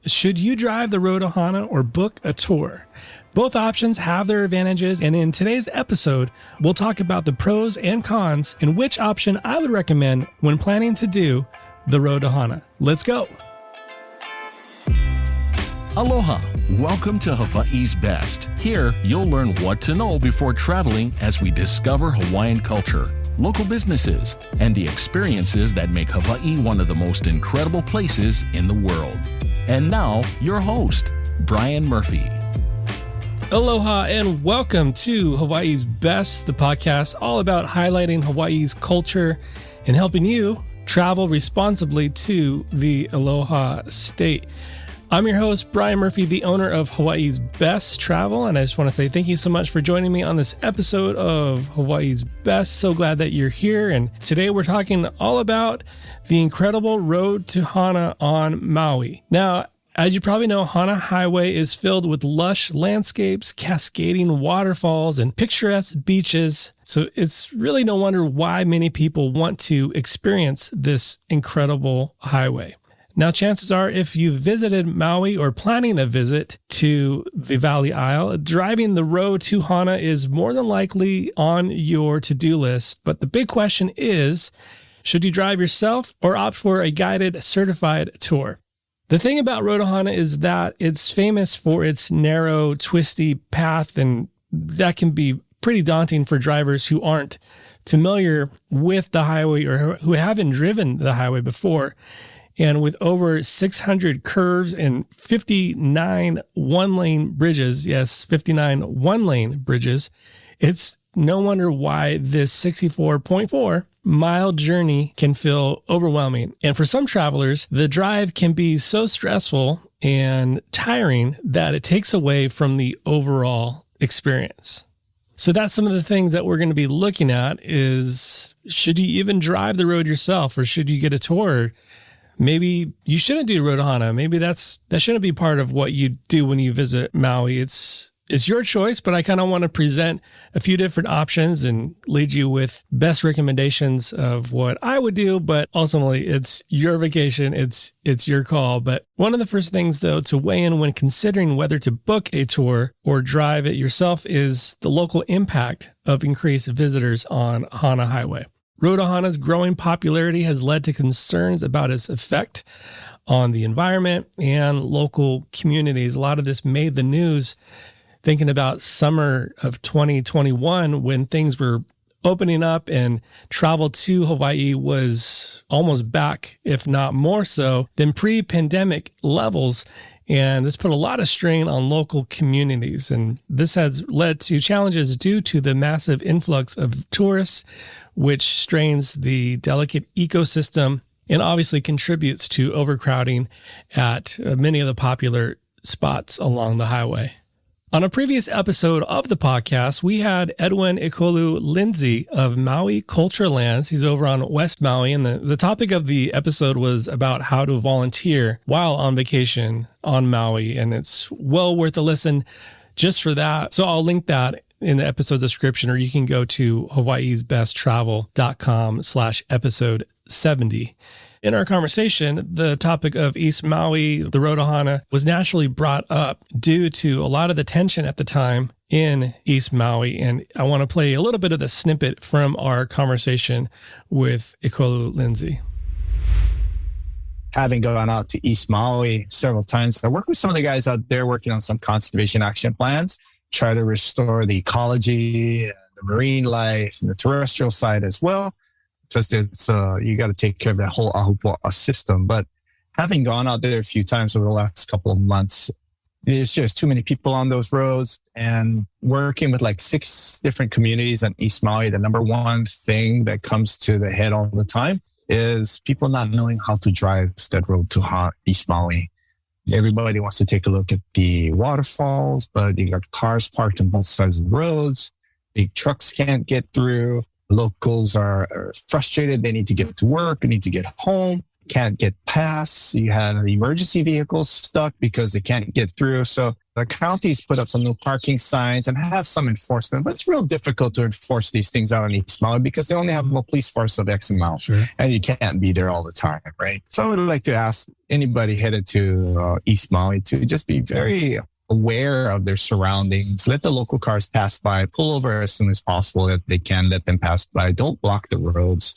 Should you drive the road to Hana or book a tour? Both options have their advantages, and in today's episode, we'll talk about the pros and cons and which option I would recommend when planning to do the road to Hana. Let's go. Aloha. Welcome to Hawaii's Best. Here, you'll learn what to know before traveling as we discover Hawaiian culture, local businesses, and the experiences that make Hawaii one of the most incredible places in the world. And now, your host, Bryan Murphy. Aloha and welcome to Hawaii's Best, the podcast all about highlighting Hawaii's culture and helping you travel responsibly to the Aloha State. I'm your host, Bryan Murphy, the owner of Hawaii's Best Travel, and I just want to say thank you so much for joining me on this episode of Hawaii's Best. So glad that you're here, and today we're talking all about the incredible road to Hana on Maui. Now, as you probably know, Hana Highway is filled with lush landscapes, cascading waterfalls, and picturesque beaches. So it's really no wonder why many people want to experience this incredible highway. Now, chances are, if you've visited Maui or planning a visit to the Valley Isle, driving the road to Hana is more than likely on your to-do list. But the big question is, should you drive yourself or opt for a guided, certified tour? The thing about Road to Hana is that it's famous for its narrow, twisty path, and that can be pretty daunting for drivers who aren't familiar with the highway or who haven't driven the highway before. And with over 600 curves and 59 one-lane bridges, yes, 59 one-lane bridges, it's no wonder why this 64.4-mile journey can feel overwhelming. And for some travelers, the drive can be so stressful and tiring that it takes away from the overall experience. So that's some of the things that we're going to be looking at is, should you even drive the road yourself, or should you get a tour? Maybe you shouldn't do Road to Hana. Maybe that shouldn't be part of what you do when you visit Maui. It's your choice, but I kind of want to present a few different options and lead you with best recommendations of what I would do. But ultimately, it's your vacation. It's your call. But one of the first things, though, to weigh in when considering whether to book a tour or drive it yourself is the local impact of increased visitors on Hana Highway. Road to Hana's growing popularity has led to concerns about its effect on the environment and local communities. A lot of this made the news thinking about summer of 2021 when things were opening up and travel to Hawaii was almost back, if not more so, than pre-pandemic levels. And this put a lot of strain on local communities. And this has led to challenges due to the massive influx of tourists, which strains the delicate ecosystem and obviously contributes to overcrowding at many of the popular spots along the highway. On a previous episode of the podcast, we had Edwin Ikolu Lindsay of Maui Culture Lands. He's over on West Maui, and the topic of the episode was about how to volunteer while on vacation on Maui, and it's well worth a listen just for that. So I'll link that in the episode description, or you can go to hawaiisbesttravel.com/episode 70. In our conversation, the topic of East Maui, the Road to Hana, was naturally brought up due to a lot of the tension at the time in East Maui. And I want to play a little bit of the snippet from our conversation with Ikolu Lindsay. Having gone out to East Maui several times, I worked with some of the guys out there working on some conservation action plans, try to restore the ecology, and the marine life, and the terrestrial side as well. Just it's you got to take care of that whole ahupua'a system. But having gone out there a few times over the last couple of months, there's just too many people on those roads, and working with like 6 different communities on East Maui. The number one thing that comes to the head all the time is people not knowing how to drive that road to East Maui. Everybody wants to take a look at the waterfalls, but you got cars parked on both sides of the roads. Big trucks can't get through. Locals are frustrated. They need to get to work. They need to get home. can't get past. You had emergency vehicles stuck because they can't get through. So the counties put up some new parking signs and have some enforcement, but it's real difficult to enforce these things out in East Maui because they only have a police force of X amount. Sure. And you can't be there all the time, right? So I would like to ask anybody headed to East Maui to just be very aware of their surroundings. Let the local cars pass by, pull over as soon as possible if they can, let them pass by. Don't block the roads.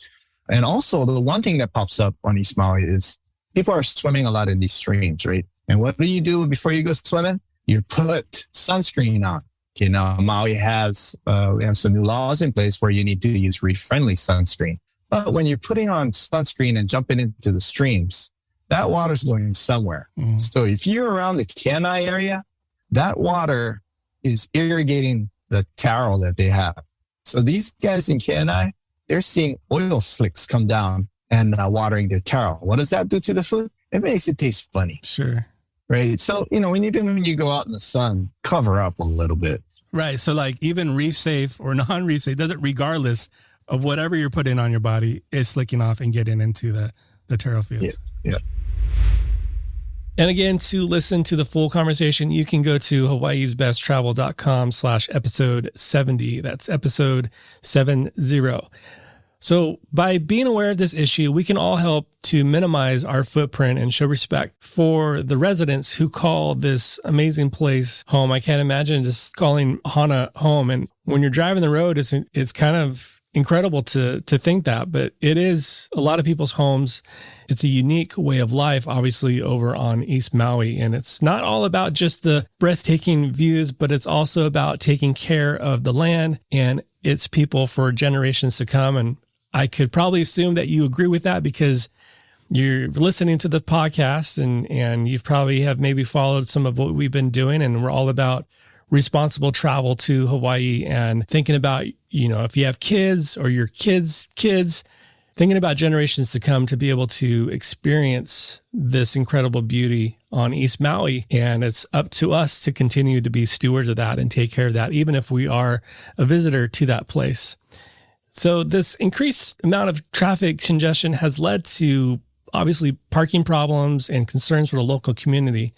And also the one thing that pops up on East Maui is people are swimming a lot in these streams, right? And what do you do before you go swimming? You put sunscreen on. You know, Maui has, we have some new laws in place where you need to use reef-friendly sunscreen. But when you're putting on sunscreen and jumping into the streams, that water's going somewhere. Mm. So if you're around the Kenai area, that water is irrigating the taro that they have. So these guys in Kenai, they're seeing oil slicks come down and watering the taro. What does that do to the food? It makes it taste funny. Sure. Right. So, you know, even when you go out in the sun, cover up a little bit. Right. So like even reef safe or non-reef safe doesn't, regardless of whatever you're putting on your body, is slicking off and getting into the taro fields. Yeah. And again, to listen to the full conversation, you can go to hawaiisbesttravel.com/episode 70. That's episode 70. So by being aware of this issue, we can all help to minimize our footprint and show respect for the residents who call this amazing place home. I can't imagine just calling Hana home. And when you're driving the road, it's kind of incredible to think that, but it is a lot of people's homes. It's a unique way of life, obviously, over on East Maui. And it's not all about just the breathtaking views, but it's also about taking care of the land and its people for generations to come. And I could probably assume that you agree with that because you're listening to the podcast and you've probably have maybe followed some of what we've been doing. And we're all about responsible travel to Hawaii and thinking about, you know, if you have kids or your kids, thinking about generations to come to be able to experience this incredible beauty on East Maui. And it's up to us to continue to be stewards of that and take care of that, even if we are a visitor to that place. So this increased amount of traffic congestion has led to obviously parking problems and concerns for the local community.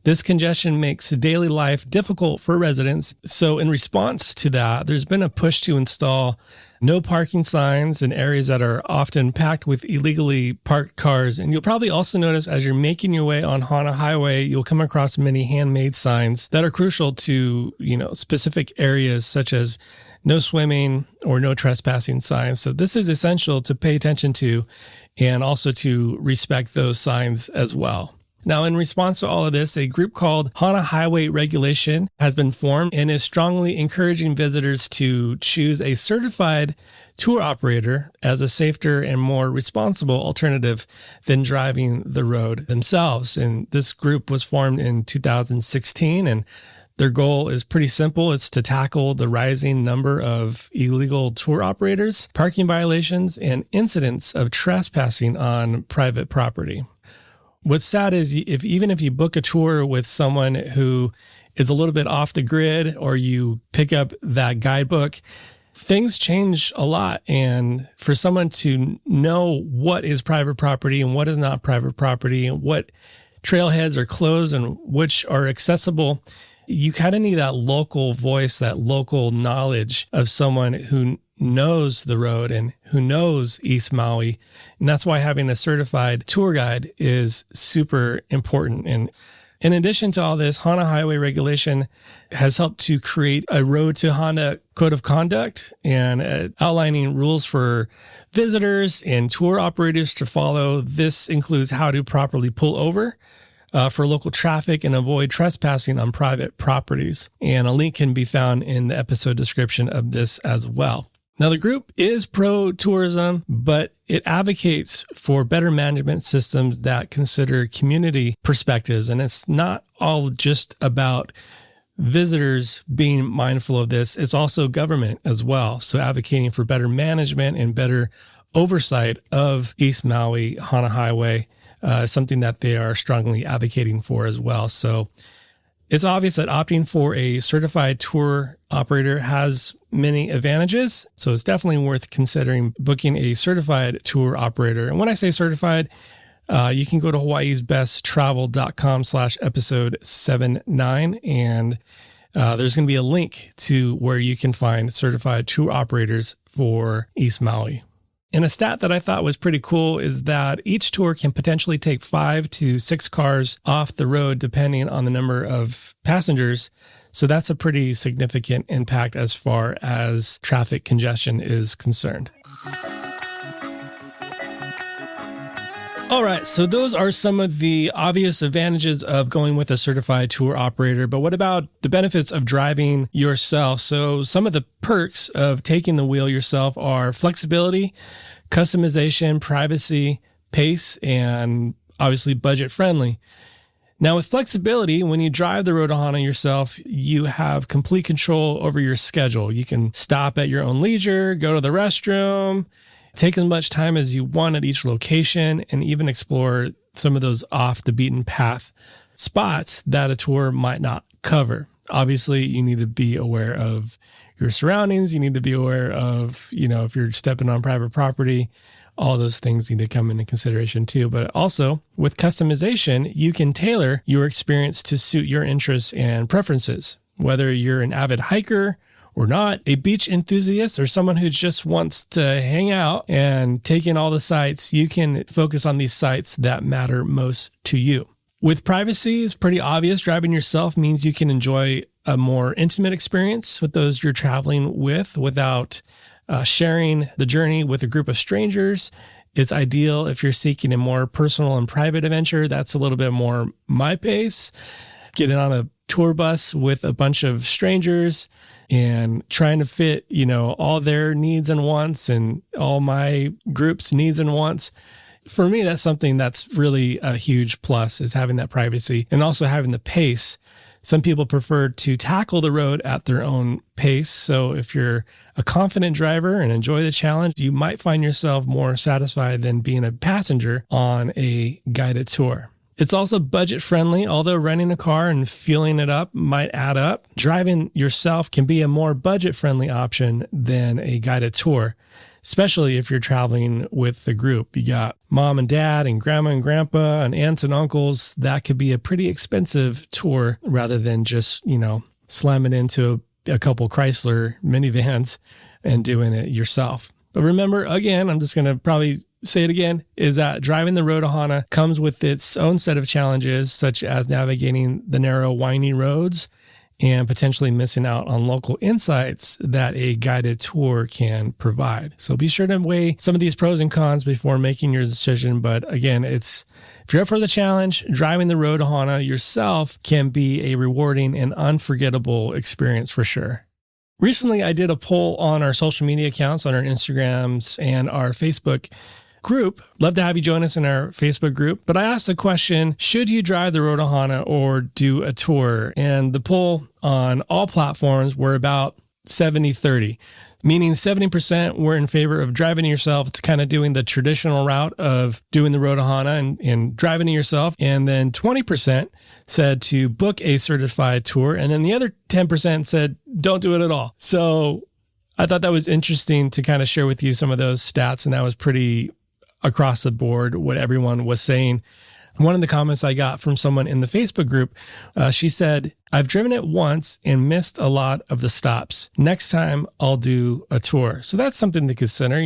This congestion makes daily life difficult for residents. So in response to that, there's been a push to install no parking signs in areas that are often packed with illegally parked cars. And you'll probably also notice as you're making your way on Hana Highway, you'll come across many handmade signs that are crucial to, you know, specific areas such as no swimming or no trespassing signs. So this is essential to pay attention to and also to respect those signs as well. Now, in response to all of this, a group called Hana Highway Regulation has been formed and is strongly encouraging visitors to choose a certified tour operator as a safer and more responsible alternative than driving the road themselves. And this group was formed in 2016, and their goal is pretty simple. It's to tackle the rising number of illegal tour operators, parking violations, and incidents of trespassing on private property. What's sad is even if you book a tour with someone who is a little bit off the grid or you pick up that guidebook, things change a lot. And for someone to know what is private property and what is not private property and what trailheads are closed and which are accessible, you kind of need that local voice, that local knowledge of someone who knows the road and who knows East Maui. And that's why having a certified tour guide is super important. And in addition to all this, Hana Highway Regulation has helped to create a Road to Hana Code of Conduct and outlining rules for visitors and tour operators to follow. This includes how to properly pull over for local traffic and avoid trespassing on private properties. And a link can be found in the episode description of this as well. Now, the group is pro-tourism, but it advocates for better management systems that consider community perspectives. And it's not all just about visitors being mindful of this. It's also government as well. So advocating for better management and better oversight of East Maui Hana Highway, something that they are strongly advocating for as well. So it's obvious that opting for a certified tour operator has many advantages. So it's definitely worth considering booking a certified tour operator. And when I say certified, you can go to hawaiisbesttravel.com/episode 79, and there's going to be a link to where you can find certified tour operators for East Maui. And a stat that I thought was pretty cool is that each tour can potentially take 5 to 6 cars off the road depending on the number of passengers. So that's a pretty significant impact as far as traffic congestion is concerned. All right, so those are some of the obvious advantages of going with a certified tour operator, but what about the benefits of driving yourself? So some of the perks of taking the wheel yourself are flexibility, customization, privacy, pace, and obviously budget friendly. Now with flexibility, when you drive the Road to Hana yourself, you have complete control over your schedule. You can stop at your own leisure, go to the restroom, take as much time as you want at each location, and even explore some of those off the beaten path spots that a tour might not cover. Obviously, you need to be aware of your surroundings. You need to be aware of, if you're stepping on private property, all those things need to come into consideration too. But also with customization, you can tailor your experience to suit your interests and preferences, whether you're an avid hiker or not, a beach enthusiast, or someone who just wants to hang out and take in all the sights. You can focus on these sites that matter most to you. With privacy, it's pretty obvious. Driving yourself means you can enjoy a more intimate experience with those you're traveling with without sharing the journey with a group of strangers. It's ideal if you're seeking a more personal and private adventure. That's a little bit more my pace. Getting on a tour bus with a bunch of strangers and trying to fit, all their needs and wants and all my group's needs and wants. For me, that's something that's really a huge plus, is having that privacy and also having the pace. Some people prefer to tackle the road at their own pace. So if you're a confident driver and enjoy the challenge, you might find yourself more satisfied than being a passenger on a guided tour. It's also budget friendly, although renting a car and fueling it up might add up. Driving yourself can be a more budget friendly option than a guided tour, especially if you're traveling with the group. You got mom and dad and grandma and grandpa and aunts and uncles. That could be a pretty expensive tour rather than just, slamming into a couple Chrysler minivans and doing it yourself. But remember, again, I'm just going to probably say it again, is that driving the Road to Hana comes with its own set of challenges, such as navigating the narrow, winding roads and potentially missing out on local insights that a guided tour can provide. So be sure to weigh some of these pros and cons before making your decision. But again, if you're up for the challenge, driving the Road to Hana yourself can be a rewarding and unforgettable experience for sure. Recently, I did a poll on our social media accounts, on our Instagrams and our Facebook group. Love to have you join us in our Facebook group. But I asked the question, should you drive the Road to Hana or do a tour? And the poll on all platforms were about 70-30, meaning 70% were in favor of driving yourself, to kind of doing the traditional route of doing the Road to Hana and driving it yourself. And then 20% said to book a certified tour. And then the other 10% said, don't do it at all. So I thought that was interesting to kind of share with you some of those stats. And that was pretty across the board what everyone was saying. One of the comments I got from someone in the Facebook group, she said, I've driven it once and missed a lot of the stops. Next time I'll do a tour. So that's something to consider.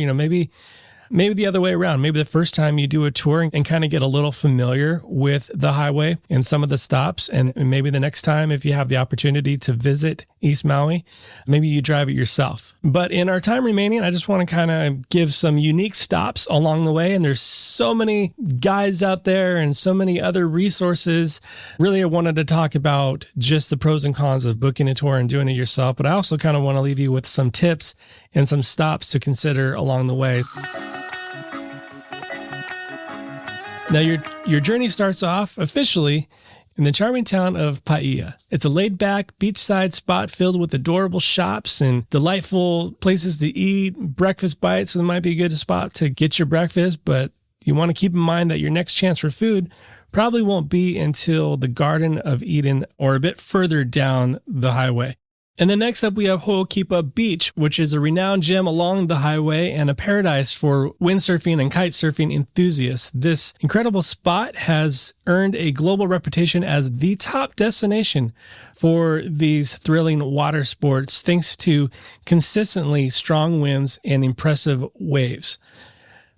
Maybe the other way around. Maybe the first time you do a tour and kind of get a little familiar with the highway and some of the stops. And maybe the next time, if you have the opportunity to visit East Maui, maybe you drive it yourself. But in our time remaining, I just want to kind of give some unique stops along the way. And there's so many guides out there and so many other resources. Really, I wanted to talk about just the pros and cons of booking a tour and doing it yourself. But I also kind of want to leave you with some tips and some stops to consider along the way. Now, your journey starts off officially in the charming town of Paia. It's a laid-back beachside spot filled with adorable shops and delightful places to eat, breakfast bites. So it might be a good spot to get your breakfast, but you want to keep in mind that your next chance for food probably won't be until the Garden of Eden or a bit further down the highway. And then next up, we have Ho'okipa Beach, which is a renowned gem along the highway and a paradise for windsurfing and kite surfing enthusiasts. This incredible spot has earned a global reputation as the top destination for these thrilling water sports, thanks to consistently strong winds and impressive waves.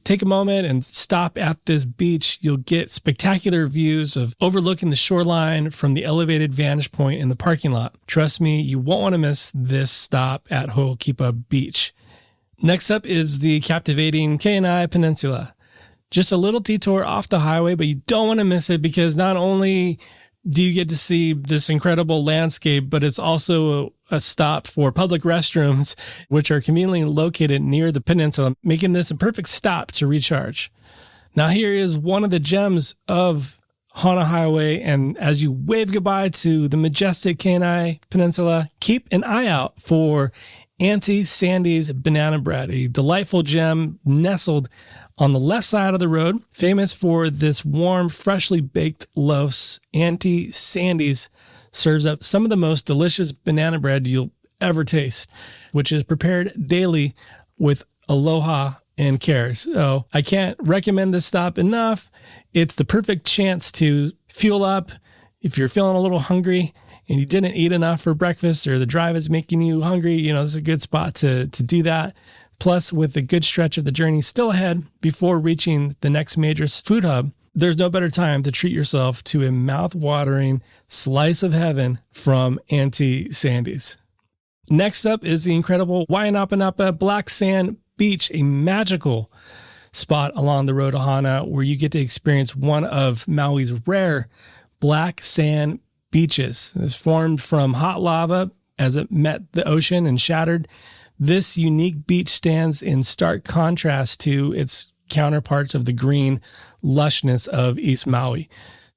Take a moment and stop at this beach. You'll get spectacular views of overlooking the shoreline from the elevated vantage point in the parking lot. Trust me, you won't want to miss this stop at Ho'okipa Beach. Next up is the captivating Kenai Peninsula. Just a little detour off the highway, but you don't want to miss it because not only do you get to see this incredible landscape, but it's also a stop for public restrooms, which are conveniently located near the peninsula, making this a perfect stop to recharge. Now, here is one of the gems of Hana Highway, and as you wave goodbye to the majestic Kenai Peninsula, keep an eye out for Auntie Sandy's Banana Bread, a delightful gem nestled on the left side of the road, famous for this warm, freshly baked loaves. Auntie Sandy's serves up some of the most delicious banana bread you'll ever taste, which is prepared daily with aloha and care. So I can't recommend this stop enough. It's the perfect chance to fuel up if you're feeling a little hungry and you didn't eat enough for breakfast, or the drive is making you hungry. This is a good spot to do that. Plus, with a good stretch of the journey still ahead before reaching the next major food hub, there's no better time to treat yourself to a mouth-watering slice of heaven from Auntie Sandy's. Next up is the incredible Wainapanapa Black Sand Beach, a magical spot along the road to Hana where you get to experience one of Maui's rare black sand beaches. It's formed from hot lava as it met the ocean and shattered. This unique beach stands in stark contrast to its counterparts of the green lushness of East Maui.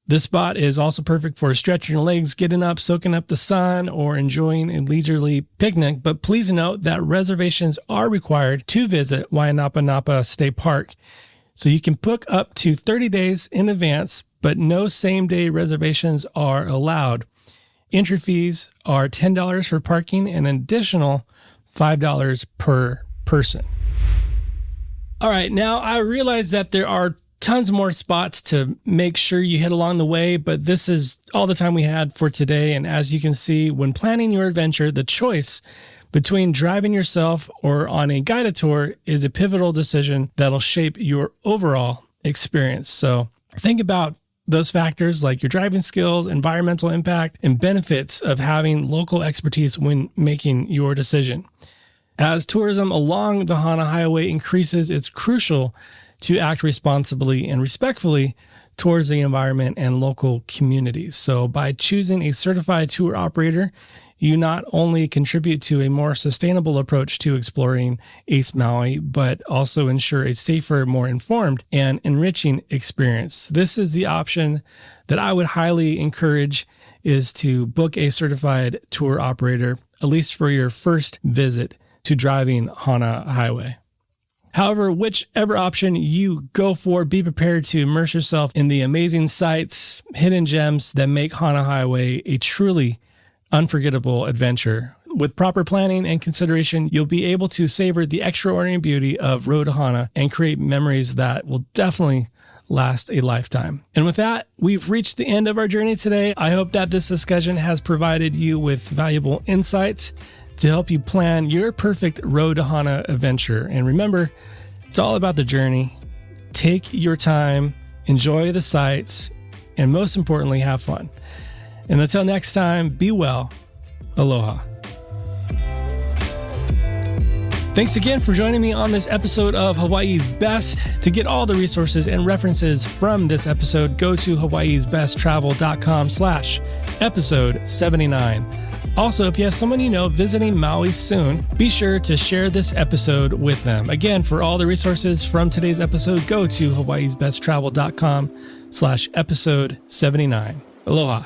This spot is also perfect for stretching your legs, getting up, soaking up the sun, or enjoying a leisurely picnic. But please note that reservations are required to visit Wainapanapa State Park. So you can book up to 30 days in advance, but no same-day reservations are allowed. Entry fees are $10 for parking and an additional $5 per person. All right, now I realize that there are tons more spots to make sure you hit along the way, but this is all the time we had for today. And as you can see, when planning your adventure, the choice between driving yourself or on a guided tour is a pivotal decision that'll shape your overall experience. So think about those factors like your driving skills, environmental impact, and benefits of having local expertise when making your decision. As tourism along the Hana Highway increases, it's crucial to act responsibly and respectfully towards the environment and local communities. So by choosing a certified tour operator, you not only contribute to a more sustainable approach to exploring East Maui, but also ensure a safer, more informed, and enriching experience. This is the option that I would highly encourage, is to book a certified tour operator, at least for your first visit to driving Hana Highway. However, whichever option you go for, be prepared to immerse yourself in the amazing sights, hidden gems that make Hana Highway a truly unforgettable adventure. With proper planning and consideration, you'll be able to savor the extraordinary beauty of Road to Hana and create memories that will definitely last a lifetime. And with that, we've reached the end of our journey today. I hope that this discussion has provided you with valuable insights to help you plan your perfect Road to Hana adventure. And remember, it's all about the journey. Take your time, enjoy the sights, and most importantly, have fun. And until next time, be well. Aloha. Thanks again for joining me on this episode of Hawaii's Best. To get all the resources and references from this episode, go to hawaiisbesttravel.com/episode 79. Also, if you have someone you know visiting Maui soon, be sure to share this episode with them. Again, for all the resources from today's episode, go to hawaiisbesttravel.com/episode 79. Aloha.